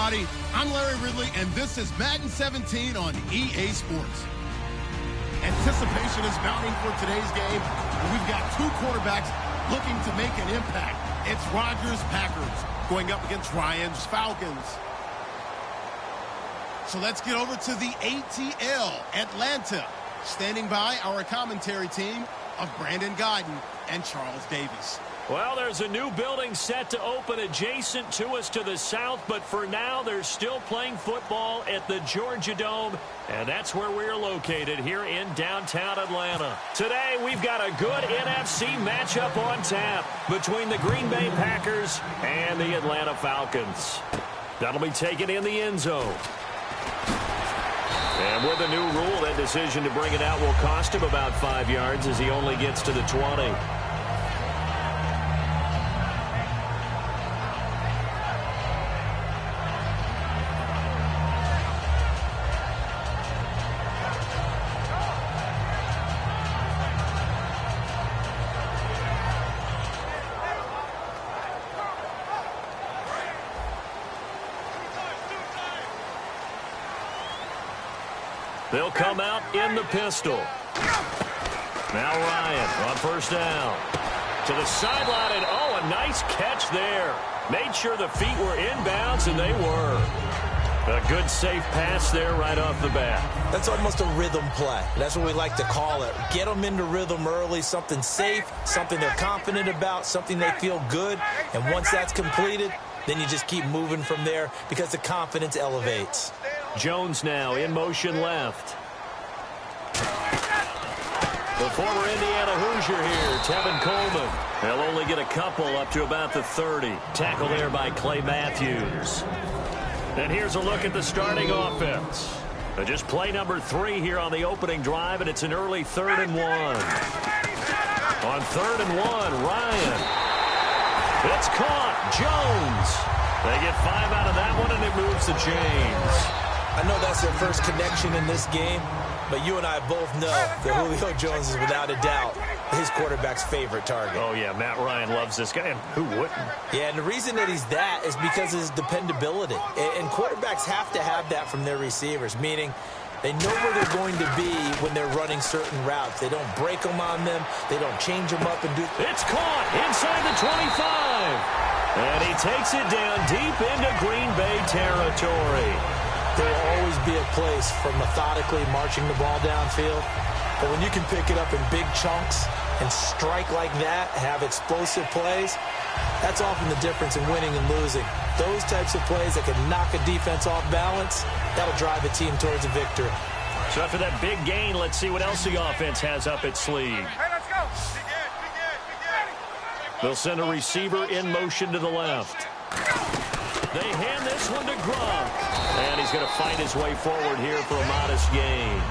everybody. I'm Larry Ridley, and this is Madden 17 on EA Sports. Anticipation is mounting for today's game. We've got two quarterbacks looking to make an impact. It's Rodgers' Packers going up against Ryan's Falcons. So let's get over to the ATL, Atlanta. Standing by our commentary team of Brandon Godden and Charles Davis. Well, there's a new building set to open adjacent to us to the south, but for now, they're still playing football at the Georgia Dome, and that's where we're located here in downtown Atlanta. Today, we've got a good NFC matchup on tap between the Green Bay Packers and the Atlanta Falcons. That'll be taken in the end zone. And with the new rule, that decision to bring it out will cost him about 5 yards as he only gets to the 20. They'll come out in the pistol. Now Ryan on first down. To the sideline, and oh, a nice catch there. Made sure the feet were inbounds, and they were. A good, safe pass there right off the bat. That's almost a rhythm play. That's what we like to call it. Get them into rhythm early, something safe, something they're confident about, something they feel good. And once that's completed, then you just keep moving from there because the confidence elevates. Jones now in motion left. The former Indiana Hoosier here, Tevin Coleman. They'll only get a couple up to about the 30. Tackle there by Clay Matthews. And here's a look at the starting offense. Just play number 3 here on the opening drive, and it's an early 3rd and 1. On 3rd and 1, Ryan. It's caught. Jones. They get 5 out of that one, and it moves the chains. I know that's their first connection in this game, but you and I both know that Julio Jones is without a doubt his quarterback's favorite target. Oh, yeah, Matt Ryan loves this guy, and who wouldn't? Yeah, and the reason that he's that is because of his dependability. And quarterbacks have to have that from their receivers, meaning they know where they're going to be when they're running certain routes. They don't break them on them. They don't change them up and do... It's caught inside the 25. And he takes it down deep into Green Bay territory. There will always be a place for methodically marching the ball downfield. But when you can pick it up in big chunks and strike like that, have explosive plays, that's often the difference in winning and losing. Those types of plays that can knock a defense off balance, that'll drive a team towards a victory. So after that big gain, let's see what else the offense has up its sleeve. Hey, let's go. They'll send a receiver in motion to the left. They hand this one to Gronk. And he's going to fight his way forward here for a modest gain.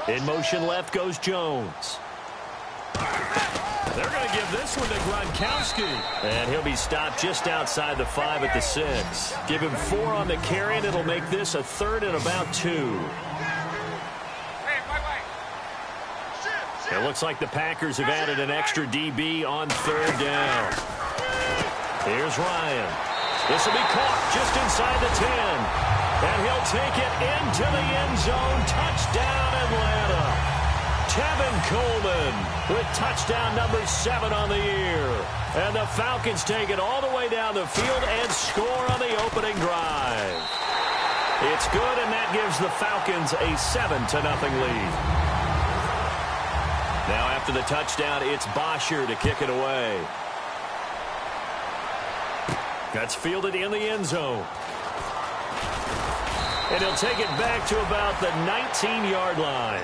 In motion left goes Jones. They're going to give this one to Gronkowski. And he'll be stopped just outside the 5 at the 6. Give him 4 on the carry, and it'll make this a 3rd and about 2. It looks like the Packers have added an extra DB on 3rd down. Here's Ryan. This will be caught just inside the 10. And he'll take it into the end zone. Touchdown, Atlanta. Tevin Coleman with touchdown number 7 on the year. And the Falcons take it all the way down the field and score on the opening drive. It's good, and that gives the Falcons a 7-0 lead. Now after the touchdown, it's Bosher to kick it away. That's fielded in the end zone. And he'll take it back to about the 19-yard line.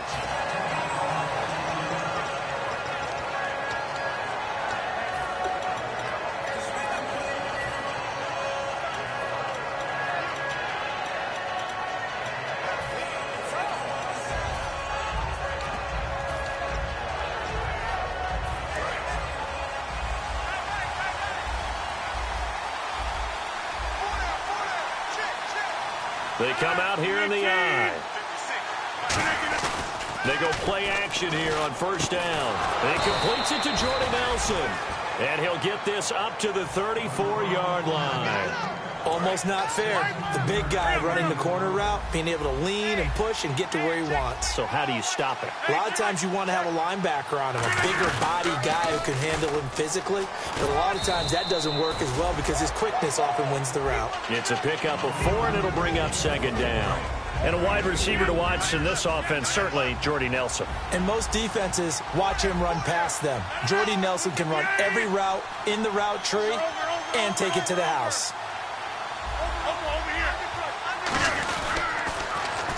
They come out here in the I. They go play action here on first down. And he completes it to Jordy Nelson. And he'll get this up to the 34-yard line. Almost not fair. The big guy running the corner route, being able to lean and push and get to where he wants. So how do you stop it? A lot of times you want to have a linebacker on him, a bigger body guy who can handle him physically. But a lot of times that doesn't work as well because his quickness often wins the route. It's a pickup of 4, and it'll bring up second down. And a wide receiver to watch in this offense, certainly Jordy Nelson. And most defenses watch him run past them. Jordy Nelson can run every route in the route tree and take it to the house.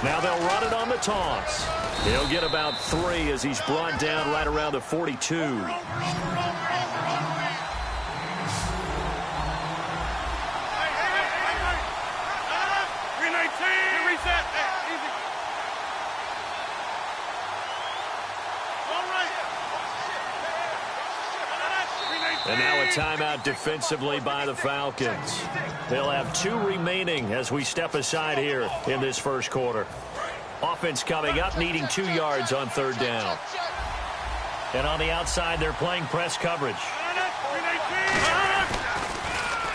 Now they'll run it on the toss. He'll get about 3 as he's brought down right around the 42. And now a timeout defensively by the Falcons. They'll have 2 remaining as we step aside here in this first quarter. Offense coming up, needing 2 yards on third down. And on the outside, they're playing press coverage.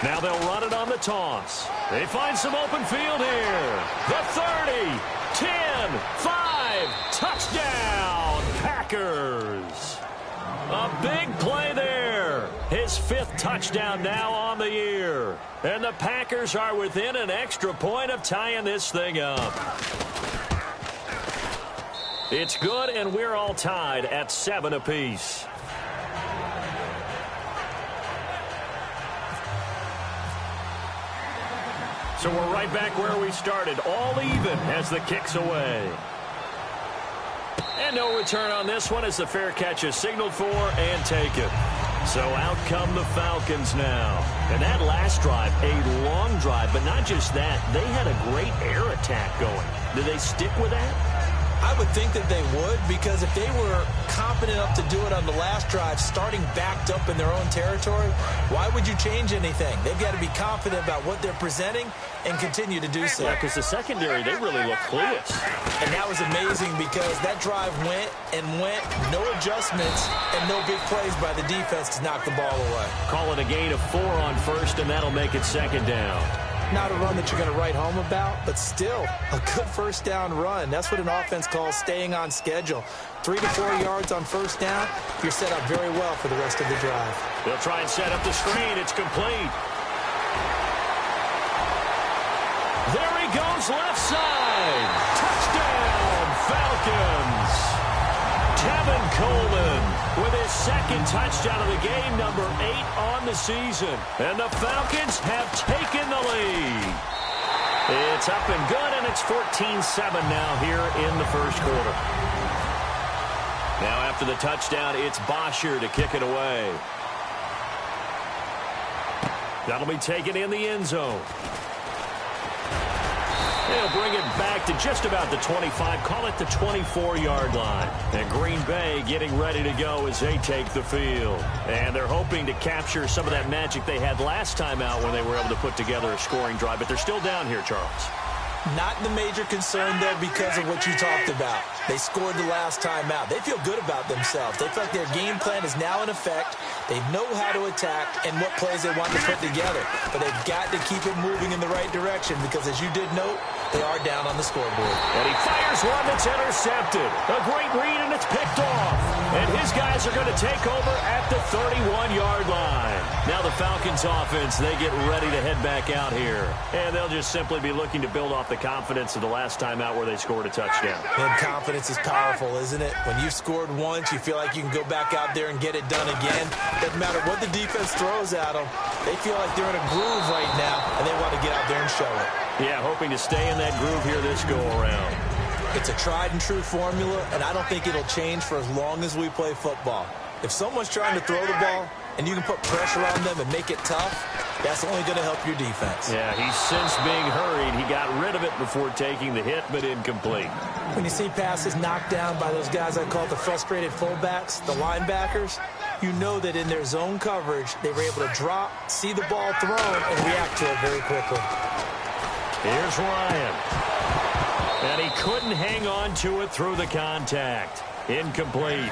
Now they'll run it on the toss. They find some open field here. The 30, 10, 5, touchdown, Packers. A big play there. His 5th touchdown now on the year. And the Packers are within an extra point of tying this thing up. It's good, and we're all tied at 7 apiece. So we're right back where we started, all even as the kick's away. And no return on this one as the fair catch is signaled for and taken. So out come the Falcons now. And that last drive, a long drive, but not just that. They had a great air attack going. Did they stick with that? I would think that they would, because if they were confident enough to do it on the last drive, starting backed up in their own territory, why would you change anything? They've got to be confident about what they're presenting and continue to do so. Yeah, because the secondary, they really look clueless. And that was amazing because that drive went and went, no adjustments, and no big plays by the defense to knock the ball away. Call it a gain of 4 on first, and that'll make it second down. Not a run that you're going to write home about, but still a good first down run. That's what an offense calls staying on schedule. 3 to 4 yards on first down, you're set up very well for the rest of the drive. They'll try and set up the screen. It's complete. There he goes, left side. Touchdown, Falcons. Tevin Coleman with his 2nd touchdown of the game, number 8 on the season. And the Falcons have taken the lead. It's up and good, and it's 14-7 now here in the first quarter. Now after the touchdown, it's Bosher to kick it away. That'll be taken in the end zone. They'll bring it back to just about the 25, call it the 24-yard line. And Green Bay getting ready to go as they take the field. And they're hoping to capture some of that magic they had last time out when they were able to put together a scoring drive. But they're still down here, Charles. Not the major concern, though, because of what you talked about. They scored the last time out. They feel good about themselves. They feel like their game plan is now in effect. They know how to attack and what plays they want to put together. But they've got to keep it moving in the right direction because, as you did note, they are down on the scoreboard. And he fires one that's intercepted. A great read, and it's picked off. And his guys are going to take over at the 31-yard line. Now the Falcons offense, they get ready to head back out here. And they'll just simply be looking to build off the confidence of the last time out where they scored a touchdown. And confidence is powerful, isn't it? When you've scored once, you feel like you can go back out there and get it done again. Doesn't matter what the defense throws at them. They feel like they're in a groove right now, and they want to get out there and show it. Yeah, hoping to stay in that groove here this go-around. It's a tried-and-true formula, and I don't think it'll change for as long as we play football. If someone's trying to throw the ball and you can put pressure on them and make it tough, that's only going to help your defense. Yeah, he's since being hurried. He got rid of it before taking the hit, but incomplete. When you see passes knocked down by those guys I call the frustrated fullbacks, the linebackers, you know that in their zone coverage, they were able to drop, see the ball thrown, and react to it very quickly. Here's Ryan. And he couldn't hang on to it through the contact. Incomplete.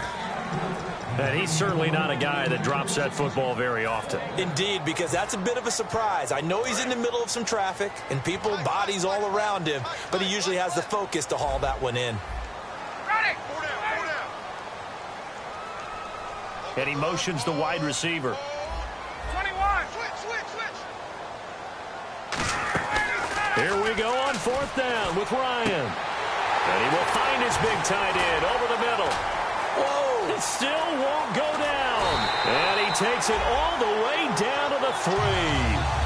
And he's certainly not a guy that drops that football very often. Indeed, because that's a bit of a surprise. I know he's in the middle of some traffic and people, bodies all around him, but he usually has the focus to haul that one in. And he motions the wide receiver. 21. Switch. Here we go on 4th down with Ryan. And he will find his big tight end over the middle. Whoa! It still won't go down. And he takes it all the way down to the 3.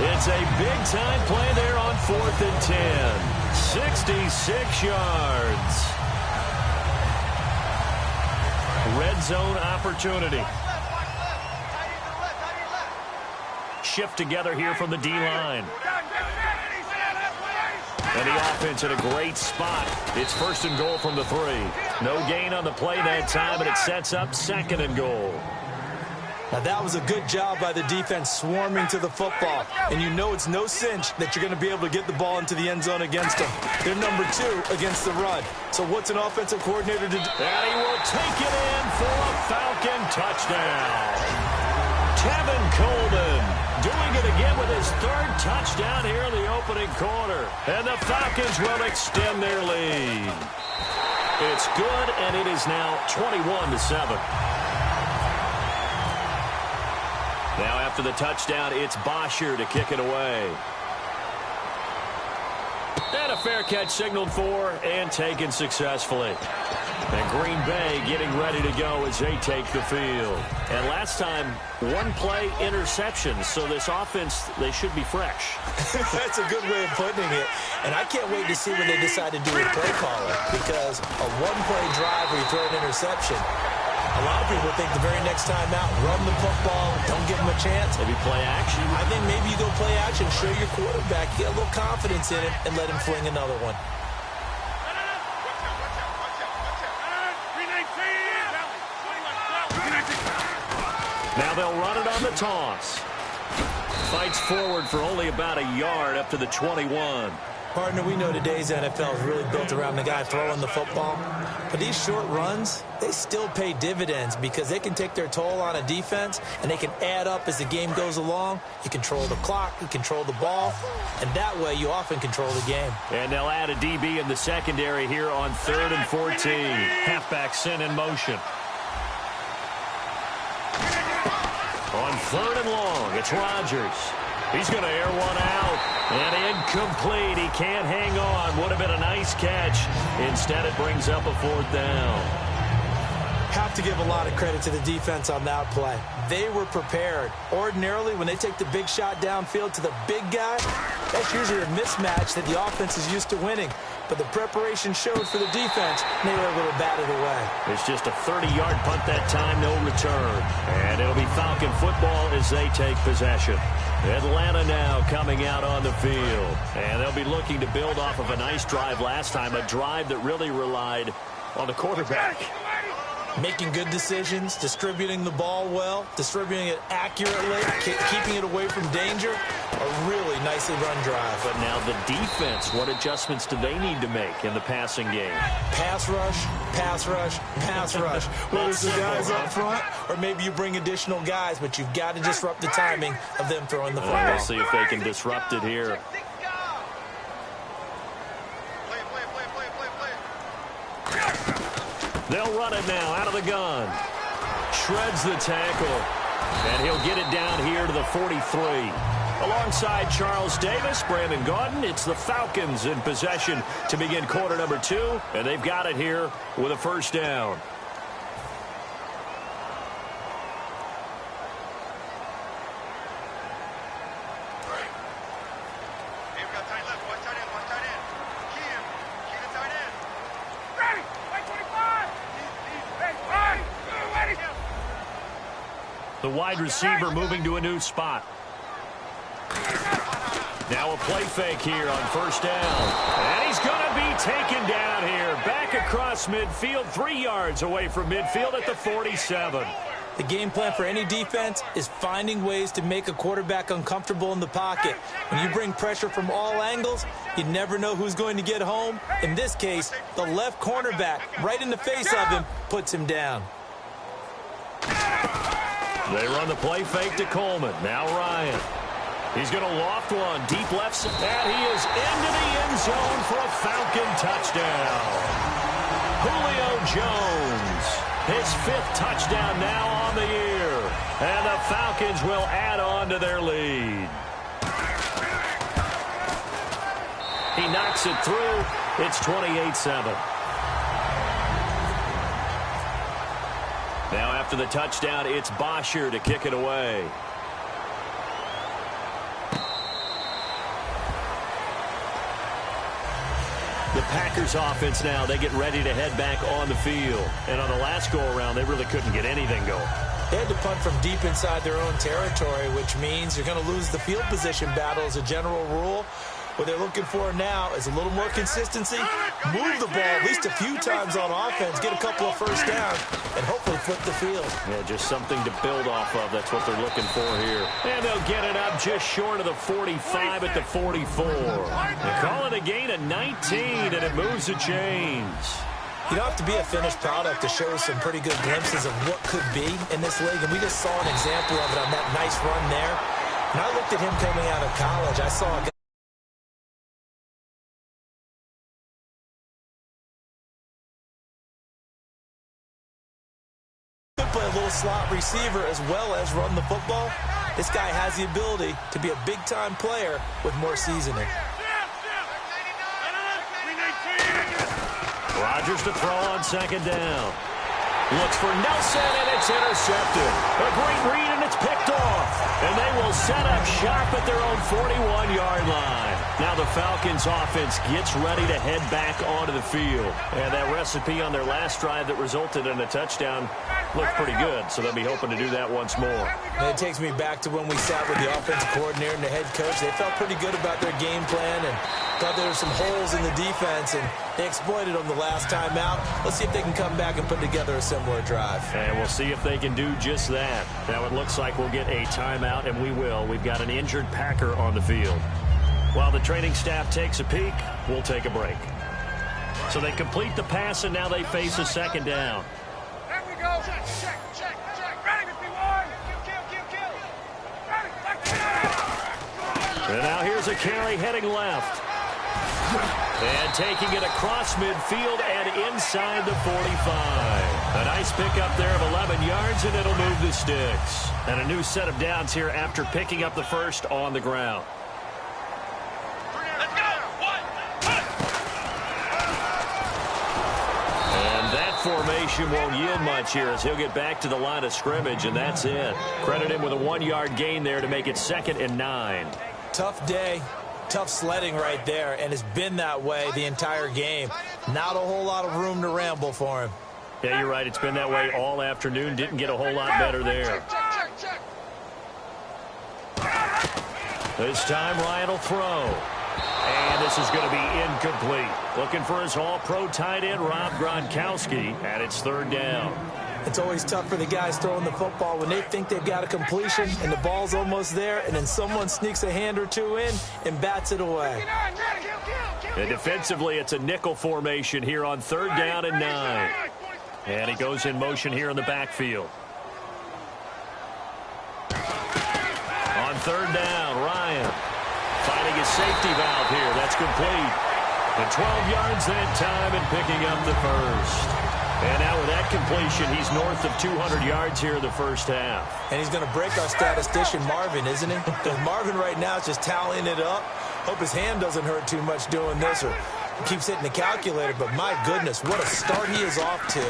It's a big-time play there on 4th and 10. 66 yards. Red zone opportunity. Shift together here from the D-line. And the offense in a great spot. It's 1st and goal from the 3. No gain on the play that time, and it sets up 2nd and goal. Now that was a good job by the defense swarming to the football. And you know it's no cinch that you're going to be able to get the ball into the end zone against them. They're number 2 against the run. So what's an offensive coordinator to do? And he will take it in for a Falcon touchdown. Tevin Coleman doing it again with his 3rd touchdown here in the opening quarter. And the Falcons will extend their lead. It's good, and it is now 21-7. Now after the touchdown, it's Bosher to kick it away. And a fair catch signaled for and taken successfully. And Green Bay getting ready to go as they take the field. And last time, 1-play interceptions. So this offense, they should be fresh. That's a good way of putting it. And I can't wait to see what they decide to do with play calling. Because a 1-play drive where you throw an interception, a lot of people think the very next time out, run the football, don't give them a chance. Maybe play action. I think maybe you go play action, show your quarterback, get a little confidence in him, and let him fling another one. Now they'll run it on the toss. Fights forward for only about a yard up to the 21. Partner, we know today's NFL is really built around the guy throwing the football. But these short runs, they still pay dividends because they can take their toll on a defense and they can add up as the game goes along. You control the clock, you control the ball, and that way you often control the game. And they'll add a DB in the secondary here on 3rd and 14. Halfback sent in motion. On 3rd and long, it's Rodgers. He's going to air one out. And incomplete. He can't hang on. Would have been a nice catch. Instead, it brings up a 4th down. Have to give a lot of credit to the defense on that play. They were prepared. Ordinarily, when they take the big shot downfield to the big guy, that's usually a mismatch that the offense is used to winning. But the preparation showed for the defense, and they were able to bat it away. It's just a 30-yard punt that time, no return. And it'll be Falcon football as they take possession. Atlanta now coming out on the field. And they'll be looking to build off of a nice drive last time, a drive that really relied on the quarterback. Making good decisions, distributing the ball well, distributing it accurately, keeping it away from danger. A really nicely run drive. But now the defense, what adjustments do they need to make in the passing game? Pass rush, pass rush, pass rush. Whether it's the guys up front or maybe you bring additional guys, but you've got to disrupt the timing of them throwing the football. We'll see if they can disrupt it here. They'll run it now out of the gun. Shreds the tackle. And he'll get it down here to the 43. Alongside Charles Davis, Brandon Gaudin, it's the Falcons in possession to begin quarter number 2. And they've got it here with a 1st down. The wide receiver moving to a new spot. Now a play fake here on 1st down. And he's going to be taken down here. Back across midfield, 3 yards away from midfield at the 47. The game plan for any defense is finding ways to make a quarterback uncomfortable in the pocket. When you bring pressure from all angles, you never know who's going to get home. In this case, the left cornerback, right in the face of him, puts him down. They run the play fake to Coleman. Now Ryan. He's going to loft one. Deep left, and he is into the end zone for a Falcon touchdown. Julio Jones, his 5th touchdown now on the year. And the Falcons will add on to their lead. He knocks it through. It's 28-7. Now after the touchdown, it's Bosher to kick it away. The Packers offense now, they get ready to head back on the field. And on the last go-around, they really couldn't get anything going. They had to punt from deep inside their own territory, which means you're going to lose the field position battle as a general rule. What they're looking for now is a little more consistency, move the ball at least a few times on offense, get a couple of first downs, and hopefully flip the field. Yeah, just something to build off of. That's what they're looking for here. And they'll get it up just short of the 45 at the 44. They call it a gain of 19, and it moves the chains. You don't have to be a finished product to show some pretty good glimpses of what could be in this league, and we just saw an example of it on that nice run there. When I looked at him coming out of college, I saw a guy play a little slot receiver as well as run the football. This guy has the ability to be a big-time player with more seasoning. Rodgers to throw on 2nd down. Looks for Nelson, and it's intercepted. A great read, and it's picked off. And they will set up shop at their own 41-yard line. Now the Falcons offense gets ready to head back onto the field. And that recipe on their last drive that resulted in a touchdown looked pretty good, so they'll be hoping to do that once more. And it takes me back to when we sat with the offensive coordinator and the head coach. They felt pretty good about their game plan and thought there were some holes in the defense, and they exploited them the last time out. Let's see if they can come back and put together a similar drive. And we'll see if they can do just that. Now it looks like we'll get a timeout, and we will. We've got an injured Packer on the field. While the training staff takes a peek, we'll take a break. So they complete the pass, and now they face a 2nd down. There we go. Check, check, check, check. Ready, 51. Kill. Ready. And now here's a carry heading left. And taking it across midfield and inside the 45. A nice pickup there of 11 yards, and it'll move the sticks. And a new set of downs here after picking up the first on the ground. Let's go. And that formation won't yield much here as he'll get back to the line of scrimmage, and that's it. Credit him with a 1-yard gain there to make it 2nd and 9. Tough day. Tough sledding right there, and it's been that way the entire game. Not a whole lot of room to ramble for him. Yeah, you're right. It's been that way all afternoon. Didn't get a whole lot better there. This time, Ryan will throw. And this is going to be incomplete. Looking for his all-pro tight end, Rob Gronkowski, and it's 3rd down. It's always tough for the guys throwing the football when they think they've got a completion and the ball's almost there, and then someone sneaks a hand or two in and bats it away. And defensively, it's a nickel formation here on 3rd down and 9. And he goes in motion here in the backfield. On 3rd down, Ryan finding his safety valve here. That's complete. And 12 yards that time and picking up the first. And now with that completion, he's north of 200 yards here in the first half. And he's going to break our statistician, Marvin, isn't he? Because Marvin right now is just tallying it up. Hope his hand doesn't hurt too much doing this, or keeps hitting the calculator. But my goodness, what a start he is off to.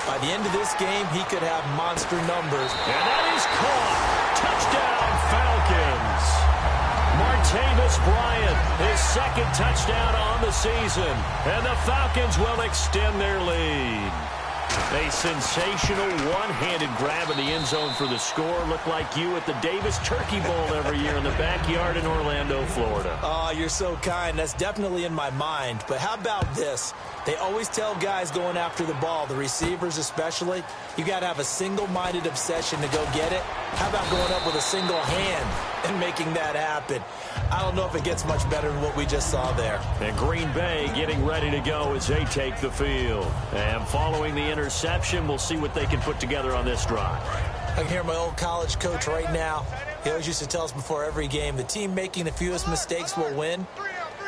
By the end of this game, he could have monster numbers. And that is caught. Touchdown, Falcons. Martavis Bryant, his 2nd touchdown on the season. And the Falcons will extend their lead. A sensational one-handed grab in the end zone for the score. Looked like you at the Davis Turkey Bowl every year in the backyard in Orlando, Florida. Oh, you're so kind. That's definitely in my mind. But how about this? They always tell guys going after the ball, the receivers especially, you got to have a single-minded obsession to go get it. How about going up with a single hand and making that happen? I don't know if it gets much better than what we just saw there. And Green Bay getting ready to go as they take the field. And following the interception, we'll see what they can put together on this drive. I can hear my old college coach right now. He always used to tell us before every game, the team making the fewest mistakes will win.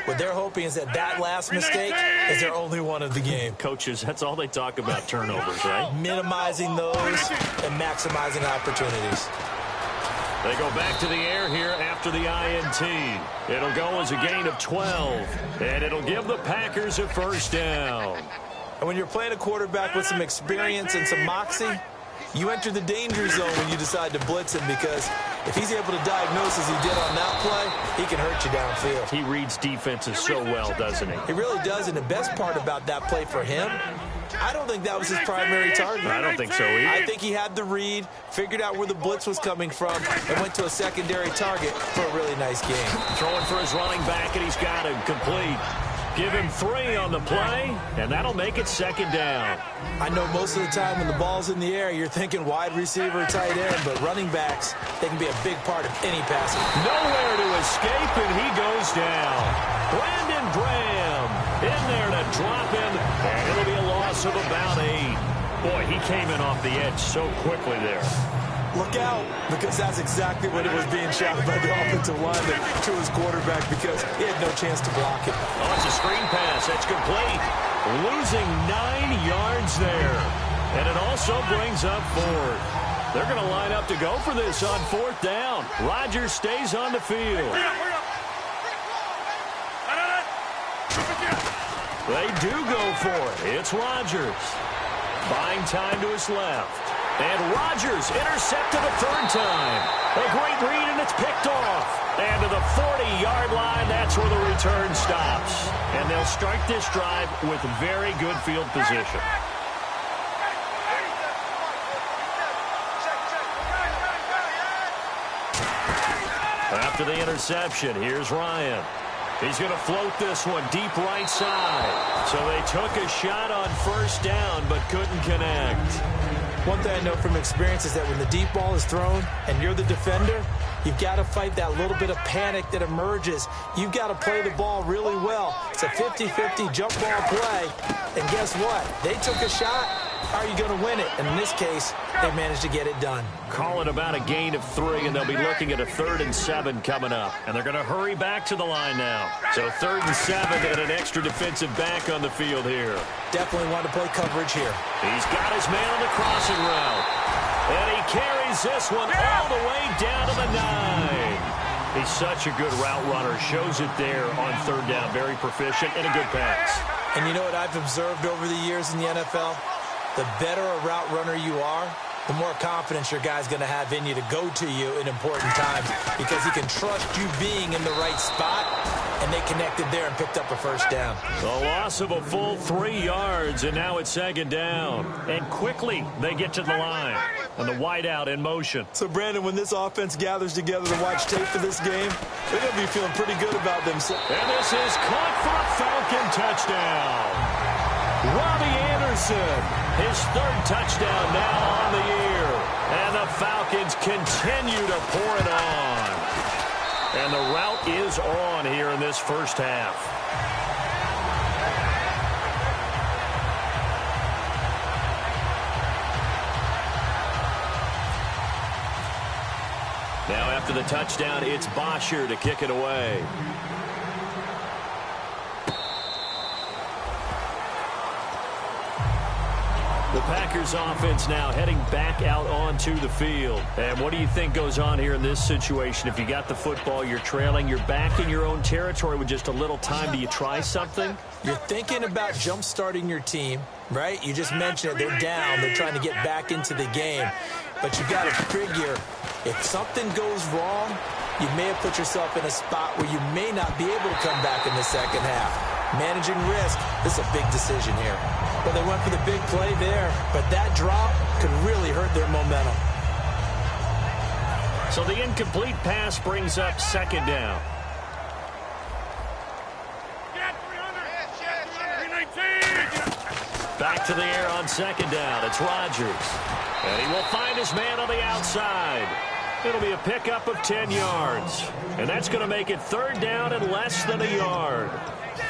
What they're hoping is that last mistake is their only one of the game. Coaches, that's all they talk about, turnovers, right? Minimizing those and maximizing opportunities. They go back to the air here after the INT. It'll go as a gain of 12, and it'll give the Packers a first down. And when you're playing a quarterback with some experience and some moxie, you enter the danger zone when you decide to blitz him, because if he's able to diagnose as he did on that play, he can hurt you downfield. He reads defenses so well, doesn't he? He really does, and the best part about that play for him, I don't think that was his primary target. I don't think so either. I think he had the read, figured out where the blitz was coming from, and went to a secondary target for a really nice game. Throwing for his running back, and he's got him complete. Give him 3 on the play, and that'll make it second down. I know most of the time when the ball's in the air, you're thinking wide receiver, tight end, but running backs, they can be a big part of any passing. Nowhere to escape, and he goes down. Brandon Graham in there to drop him, and it'll be a loss of about 8. Boy, he came in off the edge so quickly there. Look out, because that's exactly what it was being shouted by the offensive lineman to his quarterback, because he had no chance to block it. Oh, it's a screen pass. That's complete. Losing 9 yards there. And it also brings up 4th. They're going to line up to go for this on 4th down. Rodgers stays on the field. They do go for it. It's Rodgers. Buying time to his left. And Rodgers intercepted a 3rd time. A great read, and it's picked off. And to the 40-yard line, that's where the return stops. And they'll start this drive with very good field position. After the interception, here's Ryan. He's going to float this one deep right side. So they took a shot on 1st down, but couldn't connect. One thing I know from experience is that when the deep ball is thrown and you're the defender, you've got to fight that little bit of panic that emerges. You've got to play the ball really well. It's a 50-50 jump ball play. And guess what? They took a shot. How are you going to win it? And in this case, they managed to get it done. Call it about a gain of 3, and they'll be looking at a 3rd and 7 coming up. And they're going to hurry back to the line now. So 3rd and 7 and an extra defensive back on the field here. Definitely want to play coverage here. He's got his man on the crossing route. And he carries this one all the way down to the 9. He's such a good route runner. Shows it there on 3rd down. Very proficient and a good pass. And you know what I've observed over the years in the NFL? The better a route runner you are, the more confidence your guy's going to have in you to go to you in important times, because he can trust you being in the right spot, and they connected there and picked up a 1st down. A loss of a full 3 yards, and now it's 2nd down. And quickly they get to the line. And the wideout in motion. So, Brandon, when this offense gathers together to watch tape for this game, they're going to be feeling pretty good about themselves. And this is caught for a Falcon touchdown. Robbie Anderson, his 3rd touchdown now on the year. And the Falcons continue to pour it on. And the route is on here in this 1st half. Now after the touchdown, it's Bosher to kick it away. The Packers offense now heading back out onto the field. And what do you think goes on here in this situation? If you got the football, you're trailing, you're back in your own territory with just a little time. Do you try something? You're thinking about jump-starting your team, right? You just mentioned it. They're down. They're trying to get back into the game. But you got to figure, if something goes wrong, you may have put yourself in a spot where you may not be able to come back in the 2nd half. Managing risk, this is a big decision here. Well, they went for the big play there, but that drop could really hurt their momentum. So the incomplete pass brings up 2nd down. Back to the air on second down. It's Rodgers. And he will find his man on the outside. It'll be a pickup of 10 yards. And that's going to make it third down and less than a yard.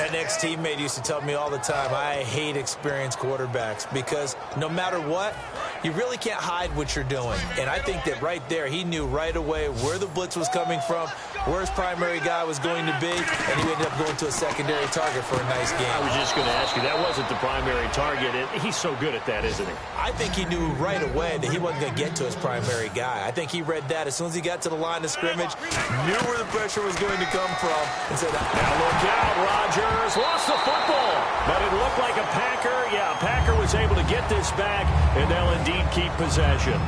An ex-teammate used to tell me all the time, I hate experienced quarterbacks because no matter what, you really can't hide what you're doing. And I think that right there, he knew right away where the blitz was coming from, where his primary guy was going to be, and he ended up going to a secondary target for a nice game. I was just going to ask you, that wasn't the primary target. He's so good at that, isn't he? I think he knew right away that he wasn't going to get to his primary guy. I think he read that as soon as he got to the line of scrimmage, knew where the pressure was going to come from, and said, now look out, Rodgers lost the football, but it looked like a Packer. Yeah, a Packer was able to get this back, and they'll indeed keep possession.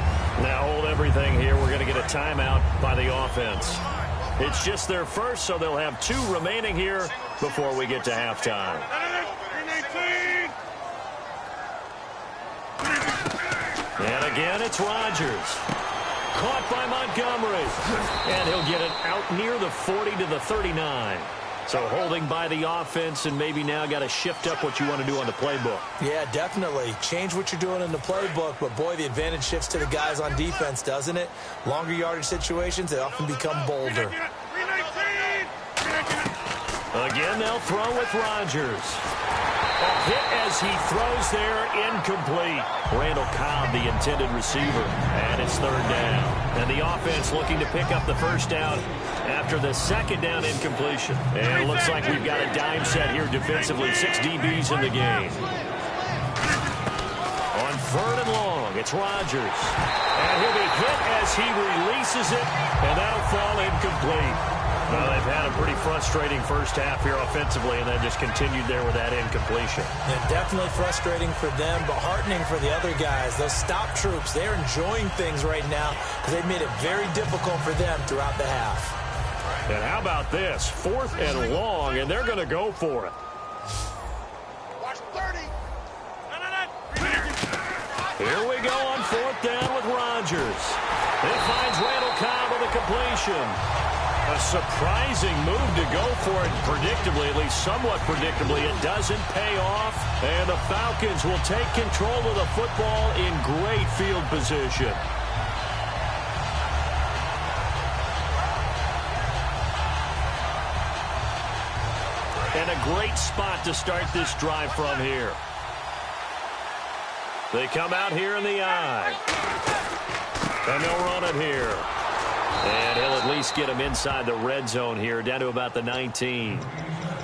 Now hold everything here. We're going to get a timeout by the offense. It's just their first, so they'll have 2 remaining here before we get to halftime. And again, it's Rodgers. Caught by Montgomery. And he'll get it out near the 40 to the 39. So holding by the offense, and maybe now got to shift up what you want to do on the playbook. Yeah, definitely. Change what you're doing in the playbook, but boy, the advantage shifts to the guys on defense, doesn't it? Longer yardage situations, they often become bolder. Again, they'll throw with Rodgers. A hit as he throws there, incomplete. Randall Cobb, the intended receiver, and it's third down. And the offense looking to pick up the first down after the second down incompletion. And it looks like we've got a dime set here defensively. 6 DBs in the game. On third and long, it's Rodgers. And he'll be hit as he releases it, and that'll fall incomplete. Well, they've had a pretty frustrating first half here offensively, and then just continued there with that incompletion. Yeah, definitely frustrating for them, but heartening for the other guys. Those stop troops, they're enjoying things right now because they've made it very difficult for them throughout the half. And how about this? 4th and long, and they're going to go for it. Watch 30. Here we go on 4th down with Rodgers. It finds Randall Cobb with a completion. A surprising move to go for it predictably, at least somewhat predictably. It doesn't pay off, and the Falcons will take control of the football in great field position. And a great spot to start this drive from here. They come out here in the eye. And they'll run it here. And he'll at least get him inside the red zone here, down to about the 19.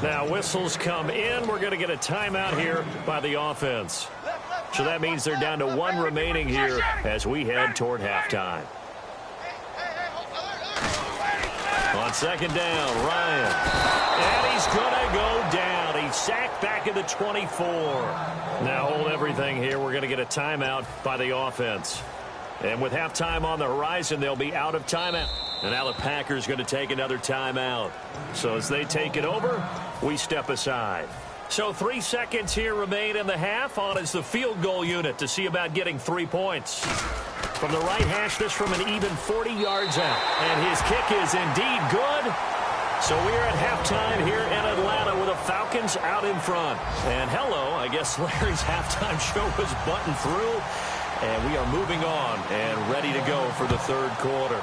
Now, whistles come in. We're going to get a timeout here by the offense. So that means they're down to 1 remaining here as we head toward halftime. On second down, Ryan. And he's going to go down. He's sacked back at the 24. Now, hold everything here. We're going to get a timeout by the offense. And with halftime on the horizon, they'll be out of timeout. And now the Packers going to take another timeout. So as they take it over, we step aside. So 3 seconds here remain in the half. On is the field goal unit to see about getting 3 points. From the right hash, this from an even 40 yards out. And his kick is indeed good. So we're at halftime here in Atlanta with the Falcons out in front. And hello, I guess Larry's halftime show was buttoned through. And we are moving on and ready to go for the third quarter.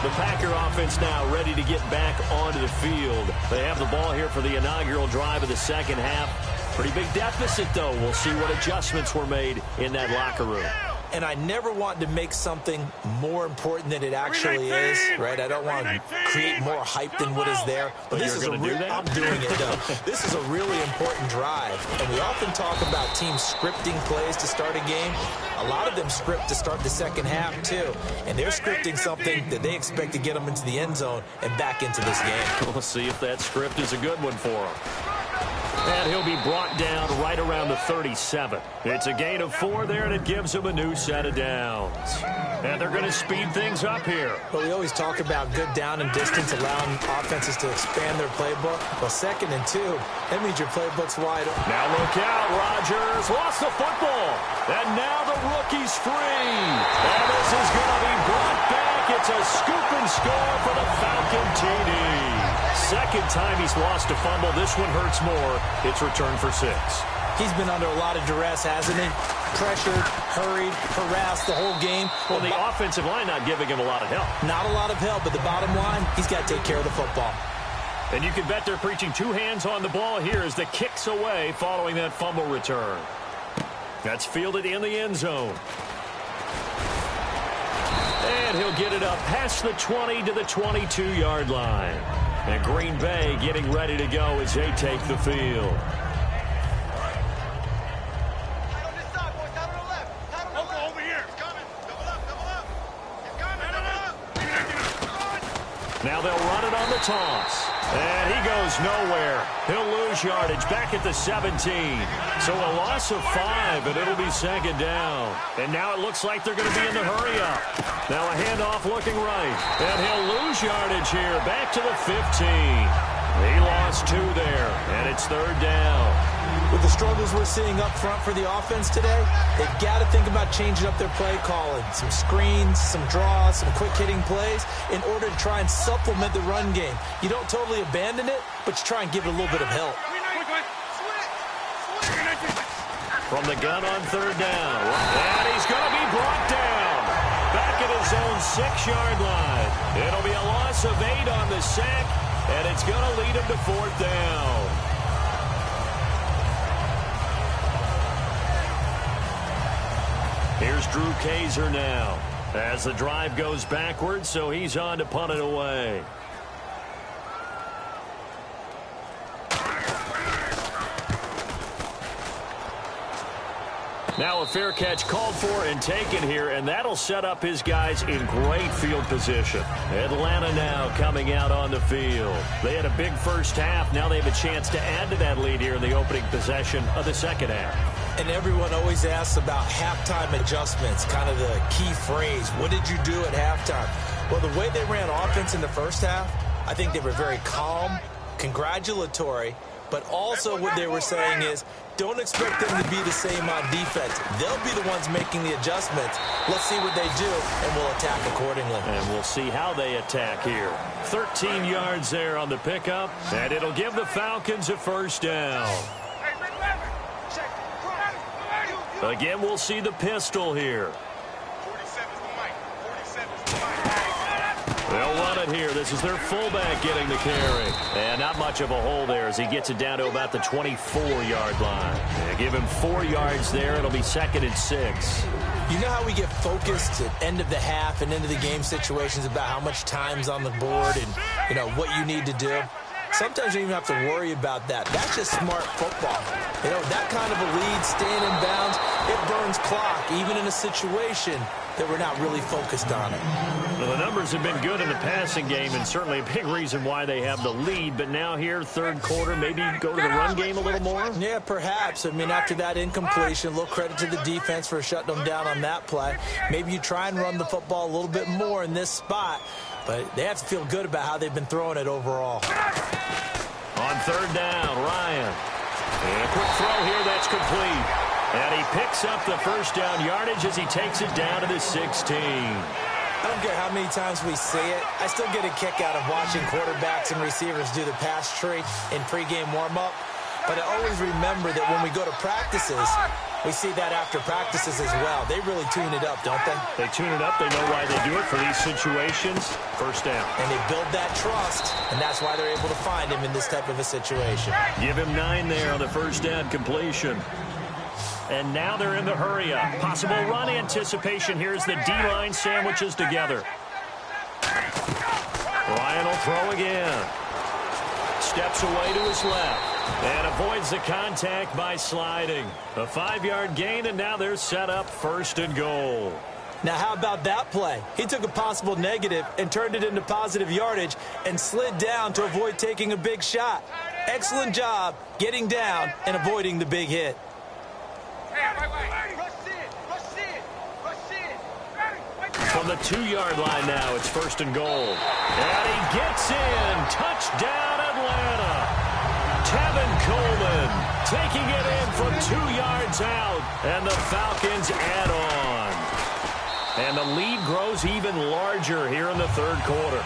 The Packer offense now ready to get back onto the field. They have the ball here for the inaugural drive of the second half. Pretty big deficit, though. We'll see what adjustments were made in that locker room. And I never want to make something more important than it actually is, right? I don't want to create more hype than what is there. But this is I'm doing it, though. This is a really important drive. And we often talk about teams scripting plays to start a game. A lot of them script to start the second half, too. And they're scripting something that they expect to get them into the end zone and back into this game. We'll see if that script is a good one for them. And he'll be brought down right around the 37. It's a gain of 4 there, and it gives him a new set of downs. And they're going to speed things up here. But we always talk about good down and distance, allowing offenses to expand their playbook. Well, 2nd and 2, that means your playbook's wide open. Now look out, Rodgers lost the football. And now the rookie's free. And this is going to be brought back. It's a scoop and score for the Falcon TD. second time he's lost a fumble. This one hurts more. It's returned for 6. He's been under a lot of duress, hasn't he? Pressured, hurried, harassed the whole game. Well, the offensive line not giving him a lot of help. Not a lot of help, but the bottom line, he's got to take care of the football. And you can bet they're preaching 2 hands on the ball here as the kick's away following that fumble return. That's fielded in the end zone. And he'll get it up past the 20 to the 22-yard line. And Green Bay getting ready to go as they take the field. Now they'll run it on the toss. And he goes nowhere. He'll lose yardage back at the 17. So a loss of 5, and it'll be second down. And now it looks like they're going to be in the hurry-up. Now a handoff looking right. And he'll lose yardage here back to the 15. He lost 2 there, and it's third down. With the struggles we're seeing up front for the offense today, they've got to think about changing up their play calling. Some screens, some draws, some quick-hitting plays in order to try and supplement the run game. You don't totally abandon it, but you try and give it a little bit of help. From the gun on third down. And he's going to be brought down. Back at his own 6-yard line. It'll be a loss of 8 on the sack, and it's going to lead him to fourth down. Here's Drew Kaiser now as the drive goes backwards, so he's on to punt it away. Now a fair catch called for and taken here, and that'll set up his guys in great field position. Atlanta now coming out on the field. They had a big first half. Now they have a chance to add to that lead here in the opening possession of the second half. And everyone always asks about halftime adjustments, kind of the key phrase. What did you do at halftime? Well, the way they ran offense in the first half, I think they were very calm, congratulatory, but also what they were saying is, don't expect them to be the same on defense. They'll be the ones making the adjustments. Let's see what they do, and we'll attack accordingly. And we'll see how they attack here. 13 yards there on the pickup, and it'll give the Falcons a first down. Again, we'll see the pistol here. They'll run it here. This is their fullback getting the carry. And not much of a hole there as he gets it down to about the 24-yard line. They give him 4 yards there. It'll be second and 6. You know how we get focused at end of the half and into the game situations about how much time's on the board and, you know, what you need to do? Sometimes you don't even have to worry about that. That's just smart football. You know, that kind of a lead, staying in bounds, it burns clock, even in a situation that we're not really focused on it. Well, the numbers have been good in the passing game, and certainly a big reason why they have the lead. But now here, third quarter, maybe go to the run game a little more? Yeah, perhaps. I mean, after that incompletion, a little credit to the defense for shutting them down on that play. Maybe you try and run the football a little bit more in this spot. But they have to feel good about how they've been throwing it overall. On third down, Ryan. And a quick throw here, that's complete. And he picks up the first down yardage as he takes it down to the 16. I don't care how many times we see it. I still get a kick out of watching quarterbacks and receivers do the pass tree in pregame warm-up. But I always remember that when we go to practices, we see that after practices as well. They really tune it up, don't they? They tune it up. They know why they do it for these situations. First down. And they build that trust, and that's why they're able to find him in this type of a situation. Give him 9 there on the first down completion. And now they're in the hurry-up. Possible run anticipation. Here's the D-line sandwiches together. Ryan will throw again. Steps away to his left. And avoids the contact by sliding. A 5-yard gain, and now they're set up first and goal. Now, how about that play? He took a possible negative and turned it into positive yardage and slid down to avoid taking a big shot. Excellent job getting down and avoiding the big hit. From the 2-yard line now, it's first and goal. And he gets in. Touchdown, Atlanta. Tevin Coleman taking it in from 2 yards out, and the Falcons add on. And the lead grows even larger here in the third quarter.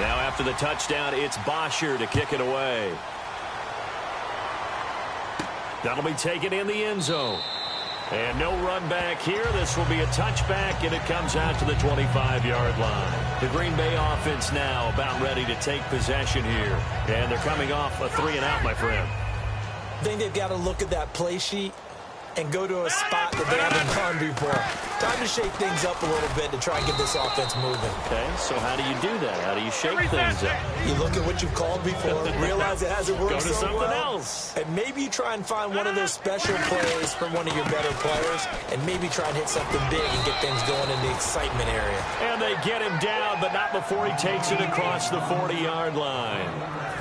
Now after the touchdown, it's Bosher to kick it away. That'll be taken in the end zone. And no run back here. This will be a touchback, and it comes out to the 25-yard line. The Green Bay offense now about ready to take possession here. And they're coming off a 3-and-out, my friend. I think they've got to look at that play sheet and go to a spot that they haven't gone before. Time to shake things up a little bit to try and get this offense moving. Okay, so how do you do that? How do you shake things up? You look at what you've called before, realize it hasn't worked Go to so something well, else. and maybe you try and find one of those special plays from one of your better players, and maybe try and hit something big and get things going in the excitement area. And they get him down, but not before he takes it across the 40-yard line.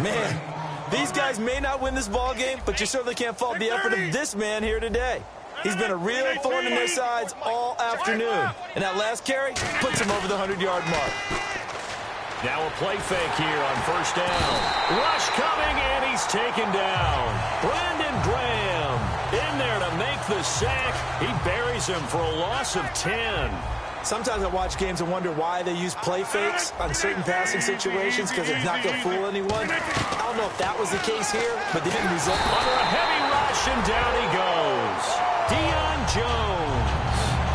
Man, these guys may not win this ball game, but you certainly can't fault the effort of this man here today. He's been a real thorn in their sides all afternoon. And that last carry puts him over the 100-yard mark. Now a play fake here on first down. Rush coming, and he's taken down. Brandon Graham in there to make the sack. He buries him for a loss of 10. Sometimes I watch games and wonder why they use play fakes on certain passing situations because it's not going to fool anyone. I don't know if that was the case here, but the end result. Under a heavy rush, and down he goes. Deion Jones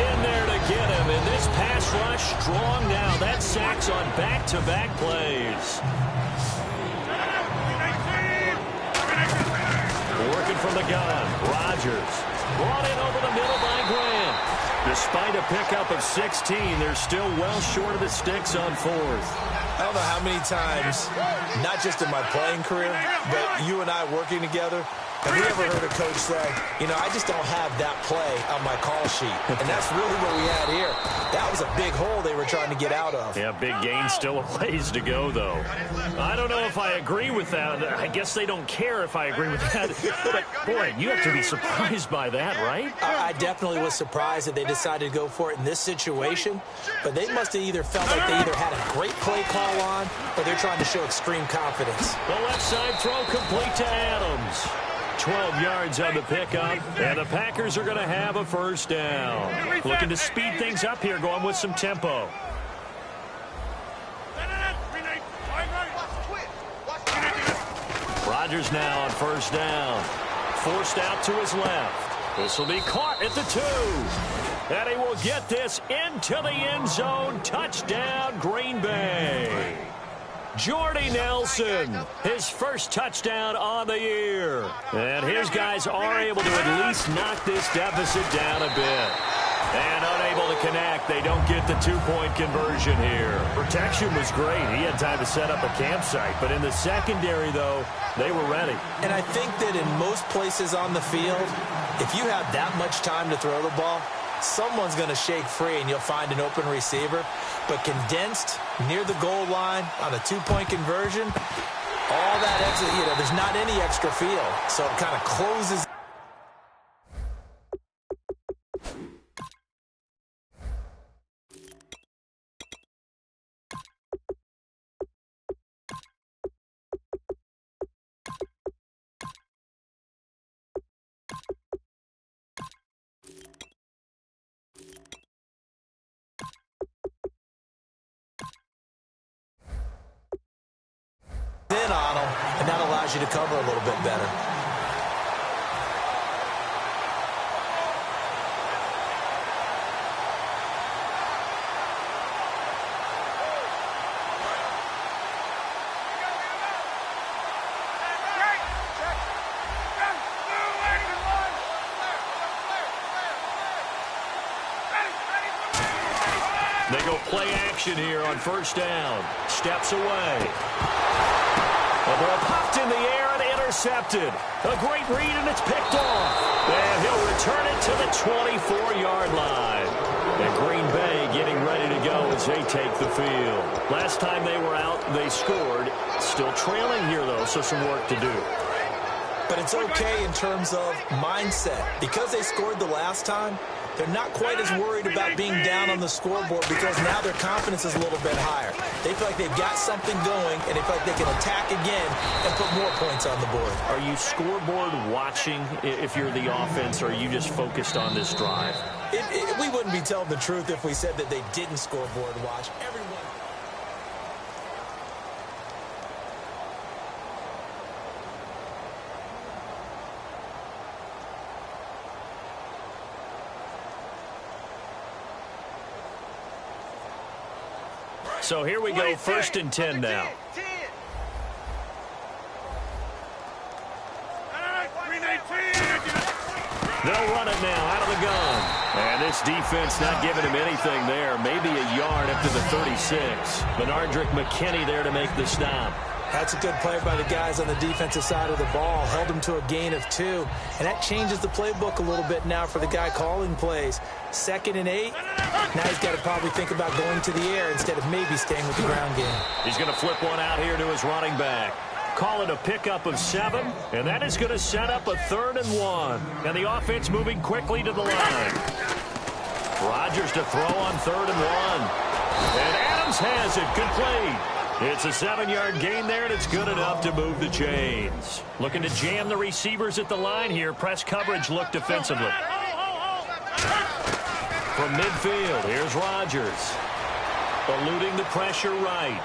in there to get him, and this pass rush strong now. That sacks on back-to-back plays. Working from the gun, Rodgers brought in over the middle by Grant. Despite a pickup of 16, they're still well short of the sticks on fourth. I don't know how many times, not just in my playing career, but you and I working together, have we ever heard a coach say, you know, I just don't have that play on my call sheet. And that's really what we had here. That was a big hole they were trying to get out of. Yeah, big gain, still a ways to go, though. I don't know if I agree with that. I guess they don't care if I agree with that. But, boy, you have to be surprised by that, right? I definitely was surprised that they decided to go for it in this situation. But they must have either felt like they either had a great play call on or they're trying to show extreme confidence. The left side throw complete to Adams. 12 yards on the pickup, and the Packers are going to have a first down. Looking to speed things up here, going with some tempo. Rodgers now on first down. Forced out to his left. This will be caught at the 2. And he will get this into the end zone. Touchdown, Green Bay. Jordy Nelson, his first touchdown on the year. And his guys are able to at least knock this deficit down a bit. And unable to connect, they don't get the 2-point conversion here. Protection was great. He had time to set up a campsite. But in the secondary, though, they were ready. And I think that in most places on the field, if you have that much time to throw the ball, someone's going to shake free and you'll find an open receiver. But condensed near the goal line on a 2-point conversion, all that extra, you know, there's not any extra field. So it kind of closes. In on them, and that allows you to cover a little bit better. They go play action here on first down. Steps away. The ball popped in the air and intercepted. A great read, and it's picked off. And he'll return it to the 24-yard line. And Green Bay getting ready to go as they take the field. Last time they were out, they scored. Still trailing here, though, so some work to do. But it's okay in terms of mindset. Because they scored the last time, they're not quite as worried about being down on the scoreboard because now their confidence is a little bit higher. They feel like they've got something going, and they feel like they can attack again and put more points on the board. Are you scoreboard watching if you're the offense, or are you just focused on this drive? We wouldn't be telling the truth if we said that they didn't scoreboard watch. So here we go, 1st and 10 now. They'll run it now out of the gun. And this defense not giving him anything there. Maybe a yard up to the 36. Benardrick McKinney there to make the stop. That's a good play by the guys on the defensive side of the ball. Held him to a gain of 2. And that changes the playbook a little bit now for the guy calling plays. 2nd and 8. Now he's got to probably think about going to the air instead of maybe staying with the ground game. He's going to flip one out here to his running back. Call it a pickup of 7, and that is going to set up a 3rd and 1. And the offense moving quickly to the line. Rodgers to throw on 3rd and 1. And Adams has it, complete. It's a 7-yard gain there, and it's good enough to move the chains. Looking to jam the receivers at the line here. Press coverage look defensively. From midfield, here's Rodgers. Eluding the pressure right.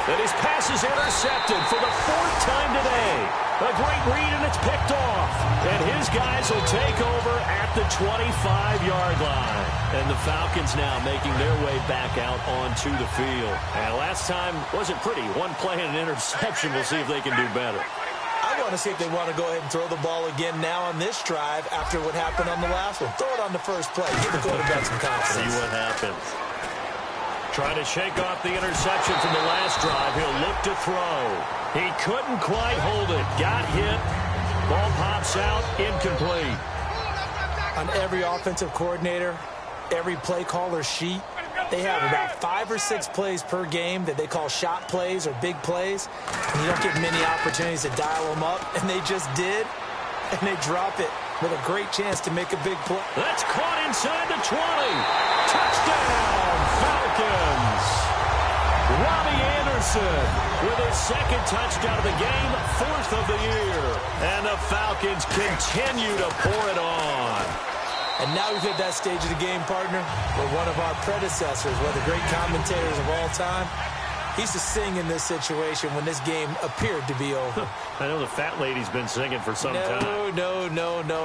And his pass is intercepted for the 4th time today. A great read, and it's picked off. And his guys will take over at the 25-yard line. And the Falcons now making their way back out onto the field. And last time wasn't pretty. One play and an interception. We'll see if they can do better. I want to see if they want to go ahead and throw the ball again now on this drive after what happened on the last one. Throw it on the first play. Give the quarterback some confidence. See what happens. Trying to shake off the interception from the last drive. He'll look to throw. He couldn't quite hold it. Got hit. Ball pops out. Incomplete. On every offensive coordinator, every play caller sheet, they have about 5 or 6 plays per game that they call shot plays or big plays. And you don't get many opportunities to dial them up. And they just did. And they drop it with a great chance to make a big play. That's caught inside the 20. Touchdown, Falcons. Robbie Anderson with his 2nd touchdown of the game, 4th of the year. And the Falcons continue to pour it on. And now we've hit that stage of the game, partner, where one of our predecessors, one of the great commentators of all time, he used to sing in this situation when this game appeared to be over. I know the fat lady's been singing for some time. No,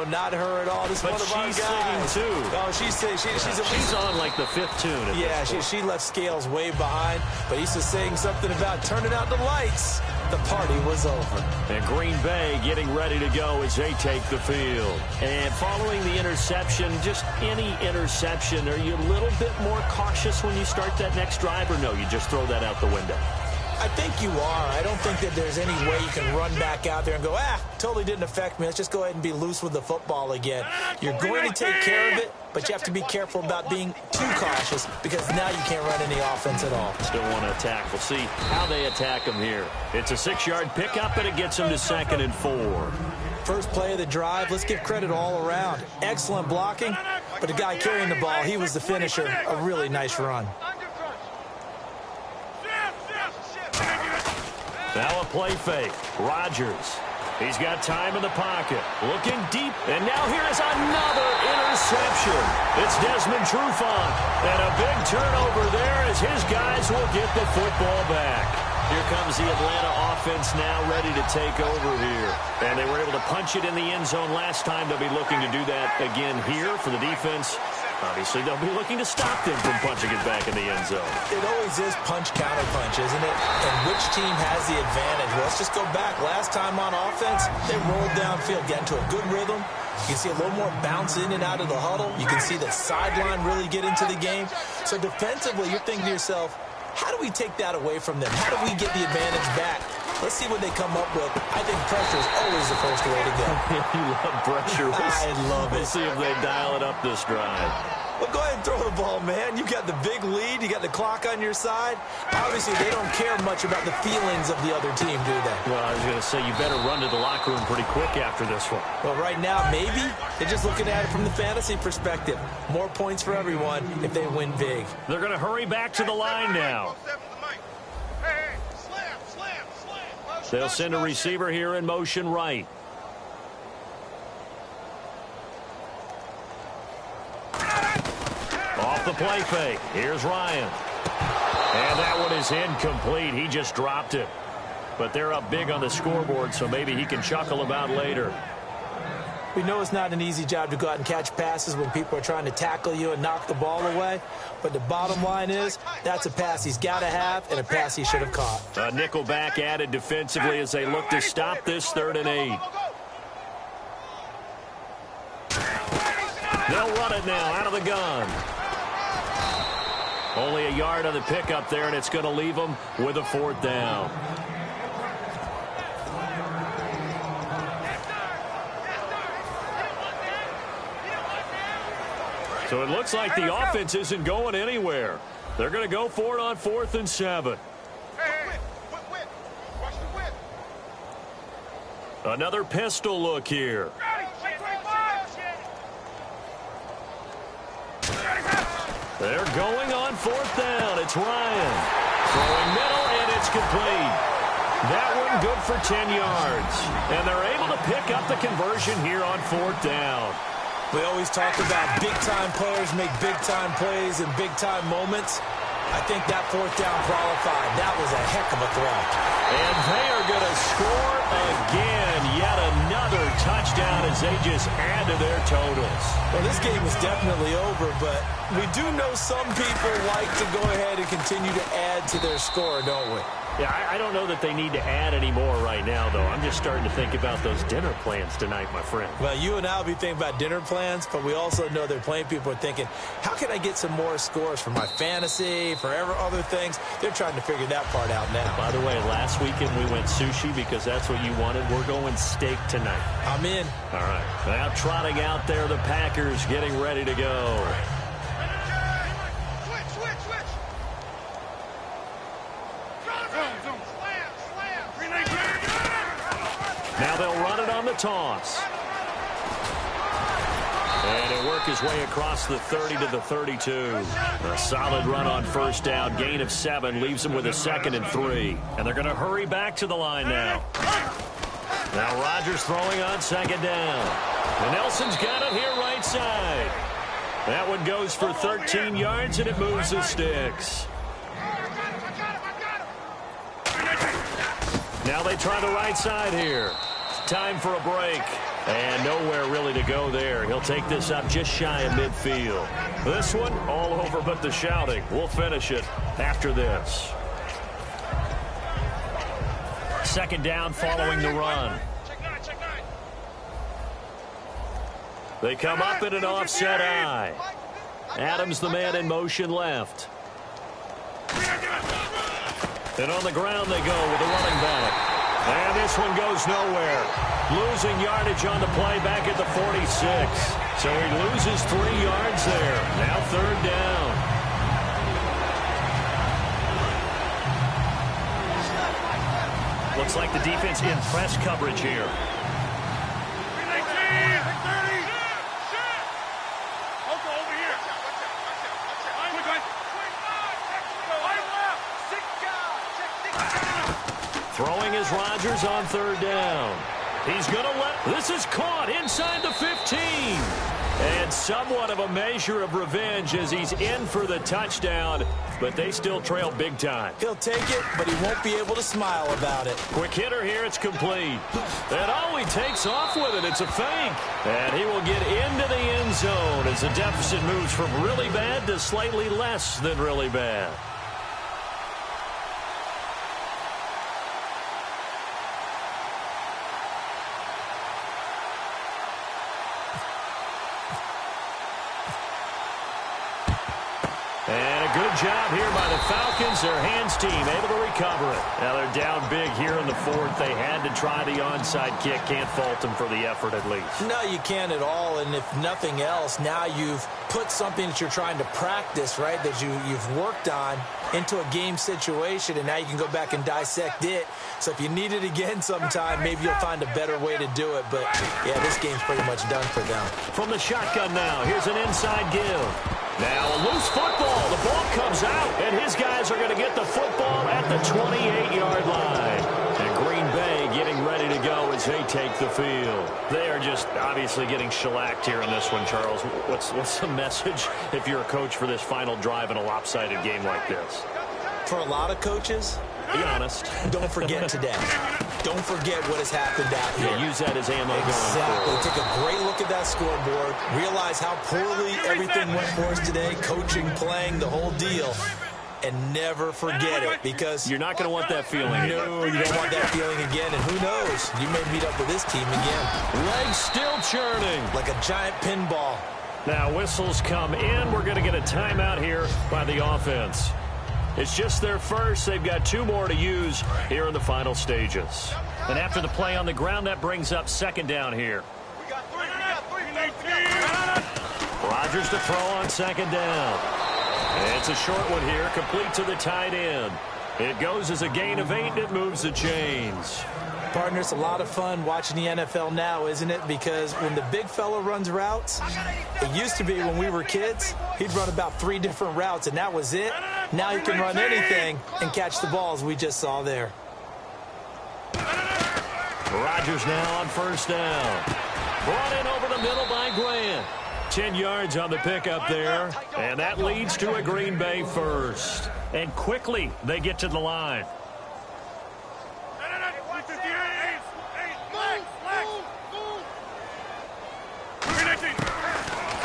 not her at all. This is one of our guys. But she's singing, too. Oh, she's singing. She's on, like, the 5th tune. Yeah, she left Scales way behind, but he used to sing something about turning out the lights. The party was over. And Green Bay getting ready to go as they take the field. And following the interception, just any interception, are you a little bit more cautious when you start that next drive, or no, you just throw that out the window? I think you are. I don't think that there's any way you can run back out there and go, totally didn't affect me. Let's just go ahead and be loose with the football again. You're going to take care of it, but you have to be careful about being too cautious because now you can't run any offense at all. Still want to attack. We'll see how they attack them here. It's a 6-yard pickup, and it gets them to 2nd and 4. First play of the drive, let's give credit all around. Excellent blocking, but the guy carrying the ball, he was the finisher. A really nice run. Now a play fake. Rodgers. He's got time in the pocket. Looking deep. And now here is another interception. It's Desmond Trufant. And a big turnover there as his guys will get the football back. Here comes the Atlanta offense now ready to take over here. And they were able to punch it in the end zone last time. They'll be looking to do that again here for the defense. Obviously, they'll be looking to stop them from punching it back in the end zone. It always is punch-counter-punch, isn't it? And which team has the advantage? Well, let's just go back. Last time on offense, they rolled downfield, got into a good rhythm. You can see a little more bounce in and out of the huddle. You can see the sideline really get into the game. So defensively, you're thinking to yourself, how do we take that away from them? How do we get the advantage back? Let's see what they come up with. I think pressure is always the first way to go. You love pressure. I love it. We'll see if they dial it up this drive. Well, go ahead and throw the ball, man. You got the big lead. You got the clock on your side. Obviously, they don't care much about the feelings of the other team, do they? Well, I was going to say, you better run to the locker room pretty quick after this one. Well, right now, maybe. They're just looking at it from the fantasy perspective. More points for everyone if they win big. They're going to hurry back to the line now. They'll send a receiver here in motion right. Off the play fake. Here's Ryan. And that one is incomplete. He just dropped it. But they're up big on the scoreboard, so maybe he can chuckle about later. We know it's not an easy job to go out and catch passes when people are trying to tackle you and knock the ball away. But the bottom line is, that's a pass he's got to have and a pass he should have caught. A nickel back added defensively as they look to stop this 3rd and 8. They'll run it now out of the gun. Only a yard on the pickup there, and it's going to leave them with a 4th down. So it looks like the offense isn't going anywhere. They're going to go for it on 4th and 7. Another pistol look here. They're going on 4th down. It's Ryan. Throwing middle, and it's complete. That one good for 10 yards. And they're able to pick up the conversion here on 4th down. We always talk about big-time players make big-time plays in big-time moments. I think that 4th down qualified. That was a heck of a throw. And they are going to score again. Yet another touchdown as they just add to their totals. Well, this game is definitely over, but we do know some people like to go ahead and continue to add to their score, don't we? Yeah, I don't know that they need to add any more right now, though. I'm just starting to think about those dinner plans tonight, my friend. Well, you and I will be thinking about dinner plans, but we also know they're playing people are thinking, how can I get some more scores for my fantasy, for other things? They're trying to figure that part out now. By the way, last weekend we went sushi because that's what you wanted. We're going steak tonight. I'm in. All right. Now trotting out there, the Packers getting ready to go. Now they'll run it on the toss. And he'll work his way across the 30 to the 32. A solid run on 1st down. Gain of 7 leaves them with a 2nd and 3. And they're going to hurry back to the line now. Now Rodgers throwing on 2nd down. And Nelson's got it here right side. That one goes for 13 yards, and it moves the sticks. Now they try the right side here. Time for a break. And nowhere really to go there. He'll take this up just shy of midfield. This one, all over but the shouting. We'll finish it after this. 2nd down following the run. They come up in an offset eye. Adams, the man in motion left. And on the ground they go with the running back. And this one goes nowhere. Losing yardage on the play back at the 46. So he loses 3 yards there. Now 3rd down. Looks like the defense in press coverage here. Throwing is Rodgers on 3rd down. He's going to let... This is caught inside the 15. And somewhat of a measure of revenge as he's in for the touchdown. But they still trail big time. He'll take it, but he won't be able to smile about it. Quick hitter here. It's complete. And oh, he takes off with it. It's a fake. And he will get into the end zone as the deficit moves from really bad to slightly less than really bad. Good job here by the Falcons. Their hands team able to recover it. Now they're down big here in the 4th. They had to try the onside kick. Can't fault them for the effort at least. No, you can't at all. And if nothing else, now you've put something that you're trying to practice, right, that you've worked on into a game situation, and now you can go back and dissect it. So if you need it again sometime, maybe you'll find a better way to do it. But, yeah, this game's pretty much done for them. From the shotgun now, here's an inside give. Now a loose football. The ball comes out, and his guys are going to get the football at the 28-yard line. And Green Bay getting ready to go as they take the field. They are just obviously getting shellacked here in this one, Charles. What's the message if you're a coach for this final drive in a lopsided game like this? For a lot of coaches, be honest. Don't forget today. Don't forget what has happened out here. Yeah, use that as ammo going Exactly. forward. Take a great look at that scoreboard. Realize how poorly everything went for us today. Coaching, playing, the whole deal. And never forget it, because you're not going to want that feeling again. No, you don't want that feeling again. And who knows? You may meet up with this team again. Legs still churning. Like a giant pinball. Now whistles come in. We're going to get a timeout here by the offense. It's just their first. They've got 2 more to use here in the final stages. And after the play on the ground, that brings up second down here. We got three. Rodgers to throw on second down. It's a short one here, complete to the tight end. It goes as a gain of 8, and it moves the chains. Partner, it's a lot of fun watching the NFL now, isn't it? Because when the big fella runs routes, it used to be when we were kids, he'd run about 3 different routes, and that was it. Now he can run anything and catch the balls we just saw there. Rodgers now on first down. Brought in over the middle by Grant. 10 yards on the pickup there, and that leads to a Green Bay first. And quickly, they get to the line.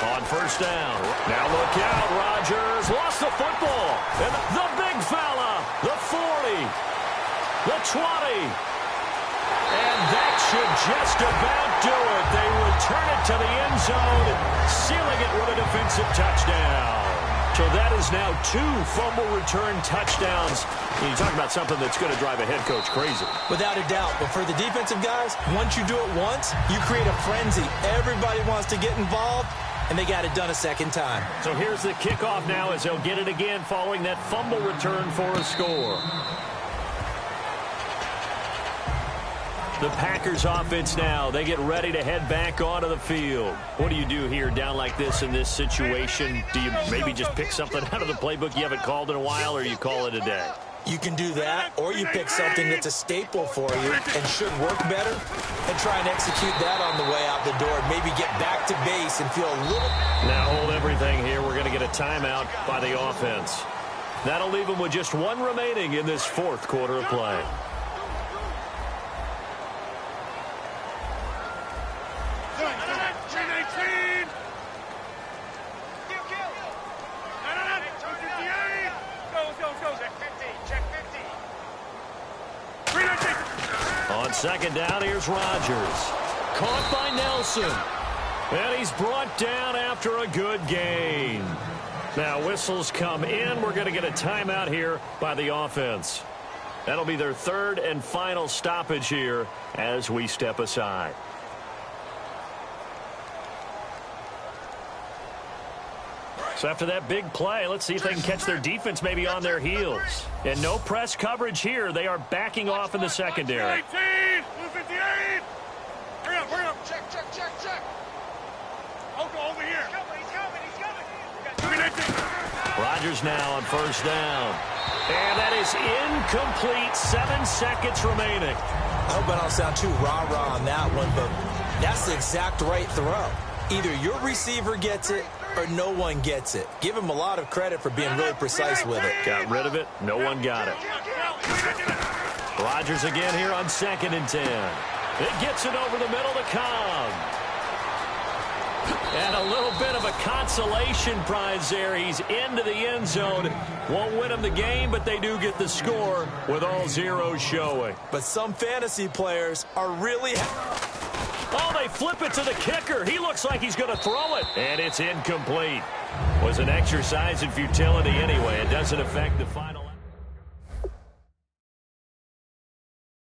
On first down. Now look out, Rodgers lost the football. And the big fella, the 40, the 20. And that should just about do it. They return it to the end zone, sealing it with a defensive touchdown. So that is now 2 fumble return touchdowns. And you talk about something that's going to drive a head coach crazy. Without a doubt. But for the defensive guys, once you do it once, you create a frenzy. Everybody wants to get involved, and they got it done a second time. So here's the kickoff now as they'll get it again following that fumble return for a score. The Packers offense now, they get ready to head back onto the field. What do you do here down like this in this situation? Do you maybe just pick something out of the playbook you haven't called in a while, or you call it a day? You can do that, or you pick something that's a staple for you and should work better and try and execute that on the way out the door. Maybe get back to base and feel a little... Now hold everything here. We're going to get a timeout by the offense. That'll leave them with just 1 remaining in this 4th quarter of play. On second down, here's Rodgers. Caught by Nelson. And he's brought down after a good gain. Now whistles come in. We're going to get a timeout here by the offense. That'll be their 3rd and final stoppage here as we step aside. So after that big play, let's see if they can catch their defense maybe on their heels. And no press coverage here. They are backing off in the secondary. 18, 58. Hurry up. Check. Over here. He's coming. Rodgers now on first down. And that is incomplete. 7 seconds remaining. I hope I don't sound too rah-rah on that one, but that's the exact right throw. Either your receiver gets it or no one gets it. Give him a lot of credit for being really precise with it. Got rid of it. No one got it. Rodgers again here on 2nd and 10. It gets it over the middle to Cobb. And a little bit of a consolation prize there. He's into the end zone. Won't win him the game, but they do get the score with all zeros showing. But some fantasy players are really... Oh, they flip it to the kicker. He looks like he's going to throw it. And it's incomplete. Was an exercise in futility anyway. It doesn't affect the final.